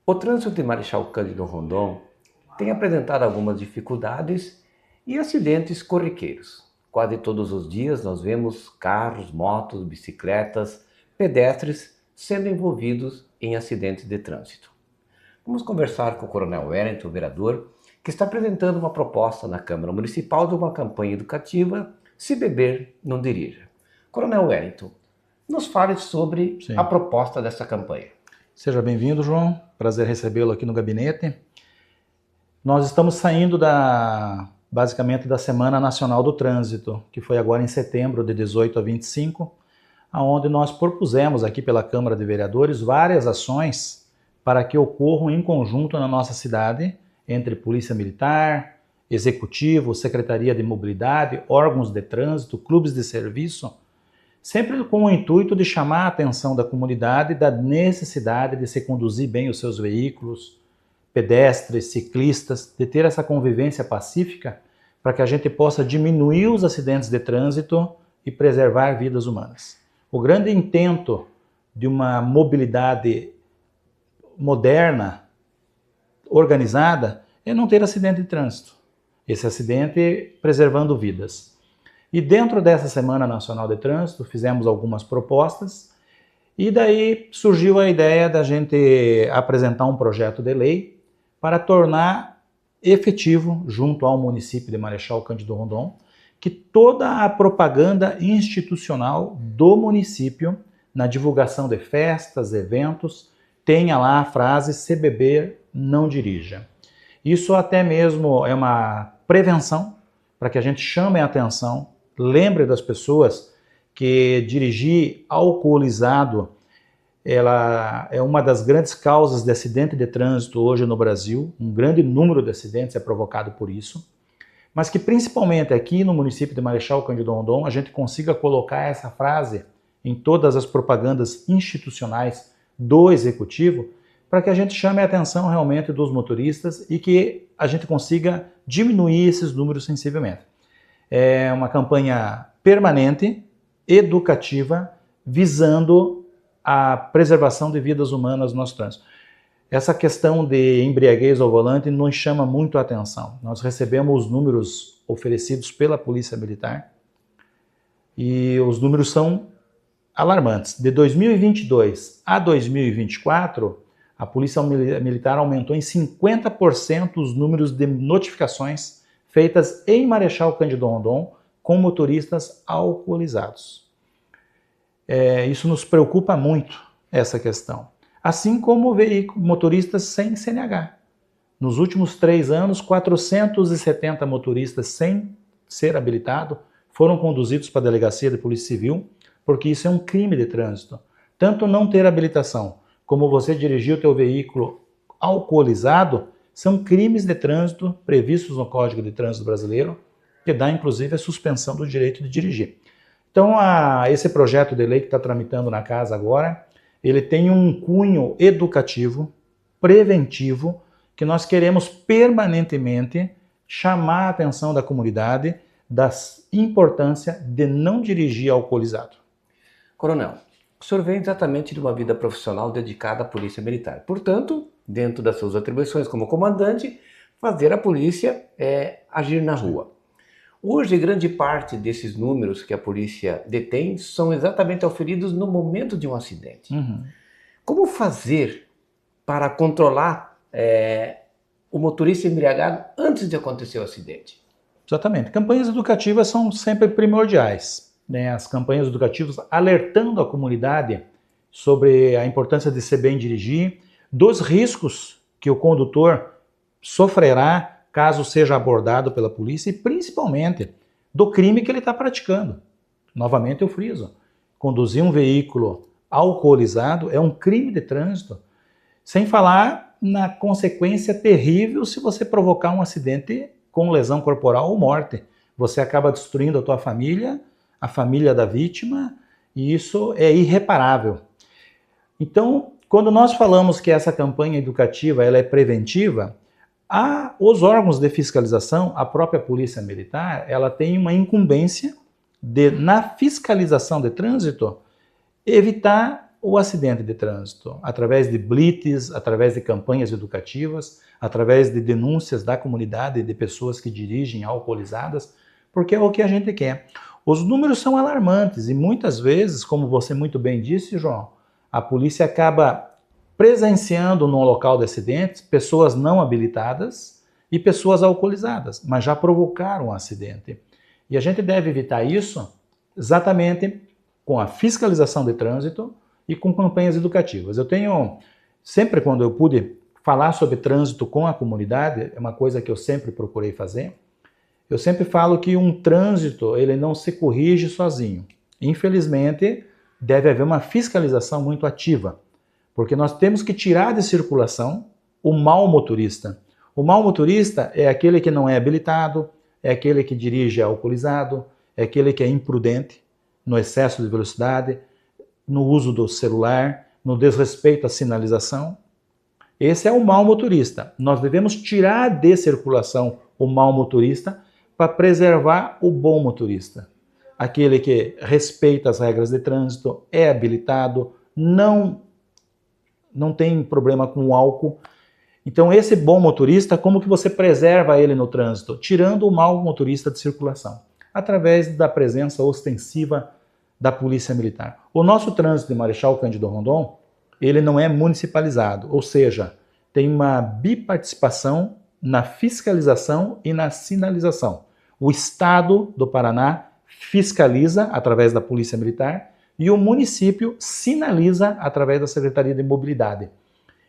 O trânsito de Marechal Cândido Rondon tem apresentado algumas dificuldades e acidentes corriqueiros. Quase todos os dias nós vemos carros, motos, bicicletas, pedestres sendo envolvidos em acidentes de trânsito. Vamos conversar com o Coronel Wellington, vereador, que está apresentando uma proposta na Câmara Municipal de uma campanha educativa Se Beber, Não Dirija. Coronel Wellington, nos fale sobre a proposta dessa campanha. Seja bem-vindo, João. Prazer recebê-lo aqui no gabinete. Nós estamos saindo basicamente da Semana Nacional do Trânsito, que foi agora em setembro, de 18 a 25, onde nós propusemos aqui pela Câmara de Vereadores várias ações para que ocorram em conjunto na nossa cidade, entre Polícia Militar, Executivo, Secretaria de Mobilidade, órgãos de trânsito, clubes de serviço, sempre com o intuito de chamar a atenção da comunidade da necessidade de se conduzir bem os seus veículos, pedestres, ciclistas, de ter essa convivência pacífica para que a gente possa diminuir os acidentes de trânsito e preservar vidas humanas. O grande intento de uma mobilidade moderna, organizada, é não ter acidente de trânsito. Esse acidente preservando vidas. E dentro dessa Semana Nacional de Trânsito, fizemos algumas propostas e daí surgiu a ideia da gente apresentar um projeto de lei para tornar efetivo, junto ao município de Marechal Cândido Rondon, que toda a propaganda institucional do município, na divulgação de festas, eventos, tenha lá a frase "Se beber, não dirija". Isso até mesmo é uma prevenção para que a gente chame a atenção, lembre das pessoas que dirigir alcoolizado ela é uma das grandes causas de acidente de trânsito hoje no Brasil. Um grande número de acidentes é provocado por isso. Mas que principalmente aqui no município de Marechal Cândido Rondon a gente consiga colocar essa frase em todas as propagandas institucionais do Executivo para que a gente chame a atenção realmente dos motoristas e que a gente consiga diminuir esses números sensivelmente. É uma campanha permanente, educativa, visando a preservação de vidas humanas no nosso trânsito. Essa questão de embriaguez ao volante nos chama muito a atenção. Nós recebemos os números oferecidos pela Polícia Militar e os números são alarmantes. De 2022 a 2024, a Polícia Militar aumentou em 50% os números de notificações feitas em Marechal Cândido Rondon com motoristas alcoolizados. Isso nos preocupa muito, essa questão. Assim como motoristas sem CNH. Nos últimos 3 anos, 470 motoristas sem ser habilitado foram conduzidos para a Delegacia de Polícia Civil, porque isso é um crime de trânsito. Tanto não ter habilitação, como você dirigir o teu veículo alcoolizado, são crimes de trânsito previstos no Código de Trânsito Brasileiro, que dá inclusive a suspensão do direito de dirigir. Então, esse projeto de lei que está tramitando na casa agora, ele tem um cunho educativo, preventivo, que nós queremos permanentemente chamar a atenção da comunidade da importância de não dirigir alcoolizado. Coronel, o senhor vem exatamente de uma vida profissional dedicada à Polícia Militar. Portanto, dentro das suas atribuições como comandante, fazer a polícia agir na rua. Hoje, grande parte desses números que a polícia detém são exatamente auferidos no momento de um acidente. Como fazer para controlar o motorista embriagado antes de acontecer o acidente? Exatamente. Campanhas educativas são sempre primordiais, né? As campanhas educativas alertando a comunidade sobre a importância de ser bem dirigir, dos riscos que o condutor sofrerá caso seja abordado pela polícia e principalmente do crime que ele está praticando. Novamente eu friso, conduzir um veículo alcoolizado é um crime de trânsito, sem falar na consequência terrível se você provocar um acidente com lesão corporal ou morte. Você acaba destruindo a tua família, a família da vítima, e isso é irreparável. Então, quando nós falamos que essa campanha educativa ela é preventiva, os órgãos de fiscalização, a própria Polícia Militar, ela tem uma incumbência de, na fiscalização de trânsito, evitar o acidente de trânsito? Através de blitz, através de campanhas educativas, através de denúncias da comunidade de pessoas que dirigem alcoolizadas, porque é o que a gente quer. Os números são alarmantes e muitas vezes, como você muito bem disse, João, a polícia acaba presenciando no local de acidentes pessoas não habilitadas e pessoas alcoolizadas, mas já provocaram um acidente. E a gente deve evitar isso exatamente com a fiscalização de trânsito e com campanhas educativas. Eu tenho, sempre quando eu pude falar sobre trânsito com a comunidade, é uma coisa que eu sempre procurei fazer, eu sempre falo que um trânsito, ele não se corrige sozinho. Infelizmente, deve haver uma fiscalização muito ativa, porque nós temos que tirar de circulação o mau motorista. O mau motorista é aquele que não é habilitado, é aquele que dirige alcoolizado, é aquele que é imprudente no excesso de velocidade, no uso do celular, no desrespeito à sinalização. Esse é o mau motorista. Nós devemos tirar de circulação o mau motorista para preservar o bom motorista. Aquele que respeita as regras de trânsito, é habilitado, não tem problema com o álcool. Então esse bom motorista, como que você preserva ele no trânsito? Tirando o mau motorista de circulação, através da presença ostensiva da Polícia Militar. O nosso trânsito de Marechal Cândido Rondon, ele não é municipalizado, ou seja, tem uma biparticipação na fiscalização e na sinalização. O Estado do Paraná fiscaliza através da Polícia Militar e o município sinaliza através da Secretaria de Mobilidade.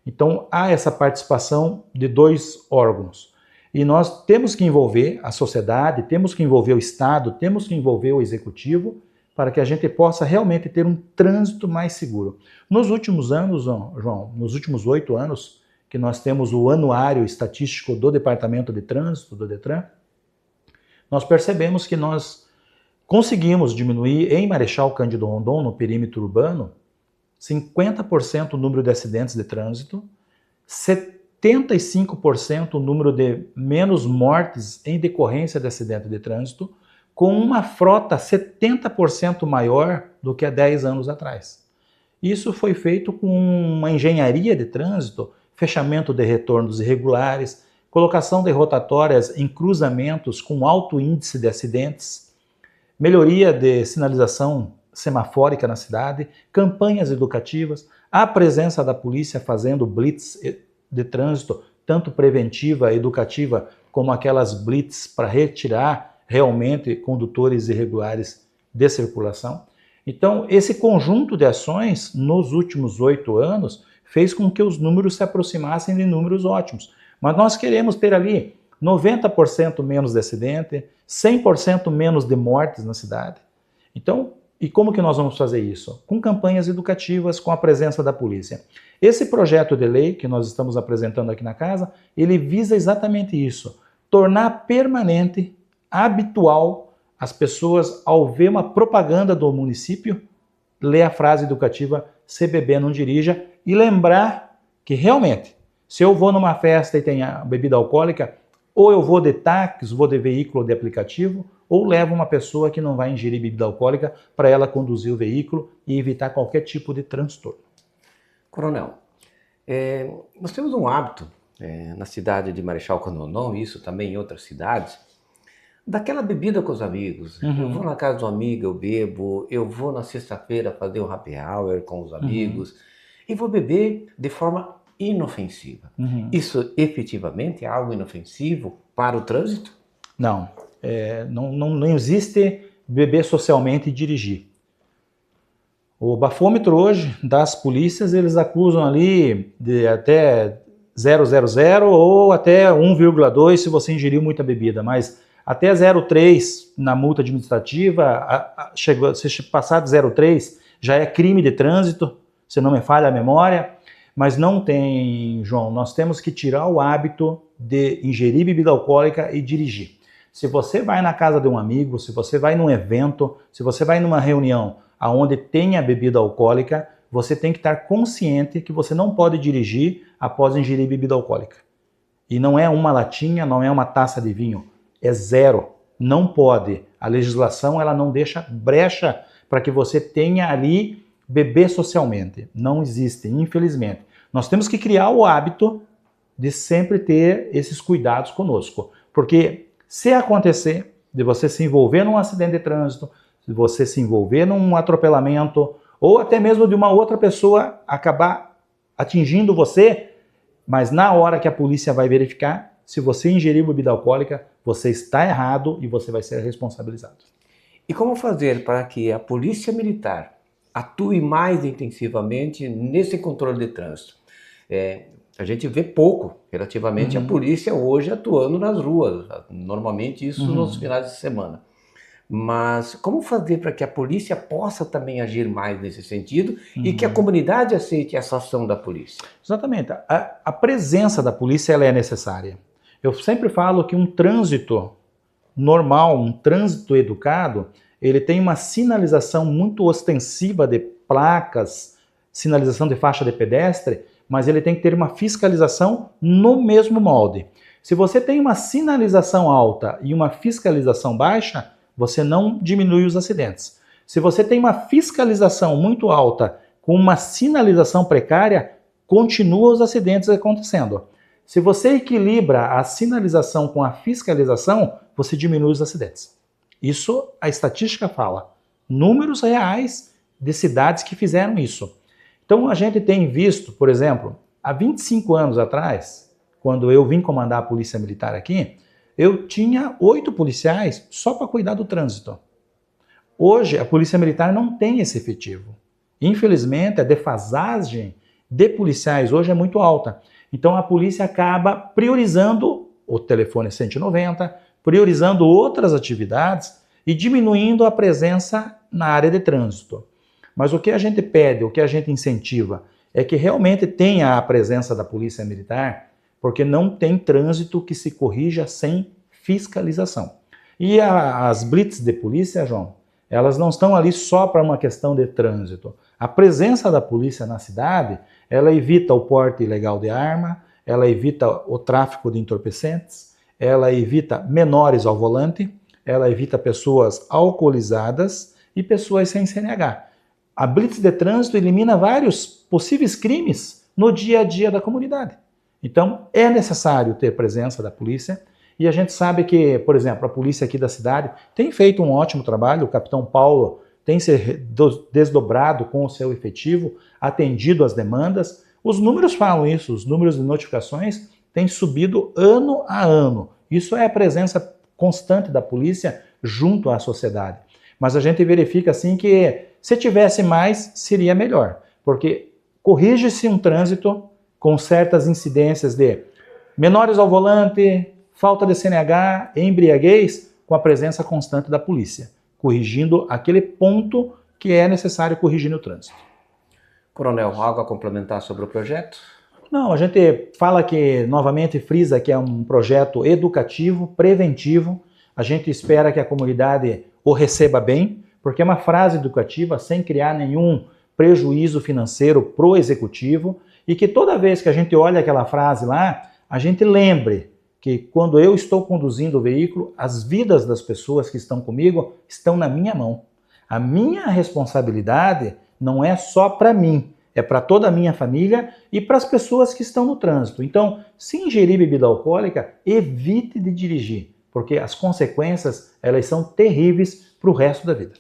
Então há essa participação de dois órgãos. E nós temos que envolver a sociedade, temos que envolver o Estado, temos que envolver o Executivo para que a gente possa realmente ter um trânsito mais seguro. Nos últimos anos, João, nos últimos 8 anos, que nós temos o anuário estatístico do Departamento de Trânsito, do Detran, nós percebemos que nós conseguimos diminuir em Marechal Cândido Rondon, no perímetro urbano, 50% o número de acidentes de trânsito, 75% o número de menos mortes em decorrência de acidente de trânsito, com uma frota 70% maior do que há 10 anos atrás. Isso foi feito com uma engenharia de trânsito, fechamento de retornos irregulares, colocação de rotatórias em cruzamentos com alto índice de acidentes, melhoria de sinalização semafórica na cidade, campanhas educativas, a presença da polícia fazendo blitz de trânsito, tanto preventiva, educativa, como aquelas blitz para retirar realmente condutores irregulares de circulação. Então, esse conjunto de ações, nos últimos 8 anos, fez com que os números se aproximassem de números ótimos. Mas nós queremos ter ali 90% menos de acidente, 100% menos de mortes na cidade. Então, e como que nós vamos fazer isso? Com campanhas educativas, com a presença da polícia. Esse projeto de lei que nós estamos apresentando aqui na casa, ele visa exatamente isso, tornar permanente, habitual, as pessoas, ao ver uma propaganda do município, ler a frase educativa, se beber não dirija, e lembrar que realmente, se eu vou numa festa e tem bebida alcoólica, ou eu vou de táxi, vou de veículo de aplicativo, ou levo uma pessoa que não vai ingerir bebida alcoólica para ela conduzir o veículo e evitar qualquer tipo de transtorno. Coronel, nós temos um hábito na cidade de Marechal Cândido Rondon, isso também em outras cidades, daquela bebida com os amigos. Eu vou na casa de um amigo, eu bebo, eu vou na sexta-feira fazer um happy hour com os amigos e vou beber de forma inofensiva. Isso efetivamente é algo inofensivo para o trânsito? Não, não existe beber socialmente e dirigir. O bafômetro hoje das polícias, eles acusam ali de até 0,00 ou até 1,2 se você ingeriu muita bebida, mas até 0,3 na multa administrativa, se passar de 0,3 já é crime de trânsito, se não me falha a memória, mas não tem, João, nós temos que tirar o hábito de ingerir bebida alcoólica e dirigir. Se você vai na casa de um amigo, se você vai num evento, se você vai numa reunião onde tenha bebida alcoólica, você tem que estar consciente que você não pode dirigir após ingerir bebida alcoólica. E não é uma latinha, não é uma taça de vinho, é 0. Não pode. A legislação ela não deixa brecha para que você tenha ali beber socialmente. Não existe, infelizmente. Nós temos que criar o hábito de sempre ter esses cuidados conosco. Porque se acontecer de você se envolver num acidente de trânsito, de você se envolver num atropelamento, ou até mesmo de uma outra pessoa acabar atingindo você, mas na hora que a polícia vai verificar, se você ingerir bebida alcoólica, você está errado e você vai ser responsabilizado. E como fazer para que a Polícia Militar atue mais intensivamente nesse controle de trânsito? A gente vê pouco, relativamente, a polícia hoje atuando nas ruas, normalmente isso nos finais de semana. Mas como fazer para que a polícia possa também agir mais nesse sentido e que a comunidade aceite essa ação da polícia? Exatamente. A presença da polícia ela é necessária. Eu sempre falo que um trânsito normal, um trânsito educado, ele tem uma sinalização muito ostensiva de placas, sinalização de faixa de pedestre, mas ele tem que ter uma fiscalização no mesmo molde. Se você tem uma sinalização alta e uma fiscalização baixa, você não diminui os acidentes. Se você tem uma fiscalização muito alta com uma sinalização precária, continua os acidentes acontecendo. Se você equilibra a sinalização com a fiscalização, você diminui os acidentes. Isso a estatística fala. Números reais de cidades que fizeram isso. Então a gente tem visto, por exemplo, há 25 anos atrás, quando eu vim comandar a Polícia Militar aqui, eu tinha 8 policiais só para cuidar do trânsito. Hoje a Polícia Militar não tem esse efetivo. Infelizmente a defasagem de policiais hoje é muito alta. Então a polícia acaba priorizando o telefone 190, priorizando outras atividades e diminuindo a presença na área de trânsito. Mas o que a gente pede, o que a gente incentiva, é que realmente tenha a presença da Polícia Militar, porque não tem trânsito que se corrija sem fiscalização. E as blitz de polícia, João, elas não estão ali só para uma questão de trânsito. A presença da polícia na cidade, ela evita o porte ilegal de arma, ela evita o tráfico de entorpecentes, ela evita menores ao volante, ela evita pessoas alcoolizadas e pessoas sem CNH. A blitz de trânsito elimina vários possíveis crimes no dia a dia da comunidade. Então, é necessário ter presença da polícia e a gente sabe que, por exemplo, a polícia aqui da cidade tem feito um ótimo trabalho, o capitão Paulo tem se desdobrado com o seu efetivo, atendido às demandas. Os números falam isso, os números de notificações têm subido ano a ano. Isso é a presença constante da polícia junto à sociedade. Mas a gente verifica assim que se tivesse mais, seria melhor, porque corrige-se um trânsito com certas incidências de menores ao volante, falta de CNH, embriaguez, com a presença constante da polícia, corrigindo aquele ponto que é necessário corrigir no trânsito. Coronel, algo a complementar sobre o projeto? Não, a gente fala que, novamente, frisa que é um projeto educativo, preventivo. A gente espera que a comunidade o receba bem, porque é uma frase educativa sem criar nenhum prejuízo financeiro pro executivo e que toda vez que a gente olha aquela frase lá, a gente lembre que quando eu estou conduzindo o veículo, as vidas das pessoas que estão comigo estão na minha mão. A minha responsabilidade não é só para mim, é para toda a minha família e para as pessoas que estão no trânsito. Então, se ingerir bebida alcoólica, evite de dirigir, porque as consequências elas são terríveis para o resto da vida.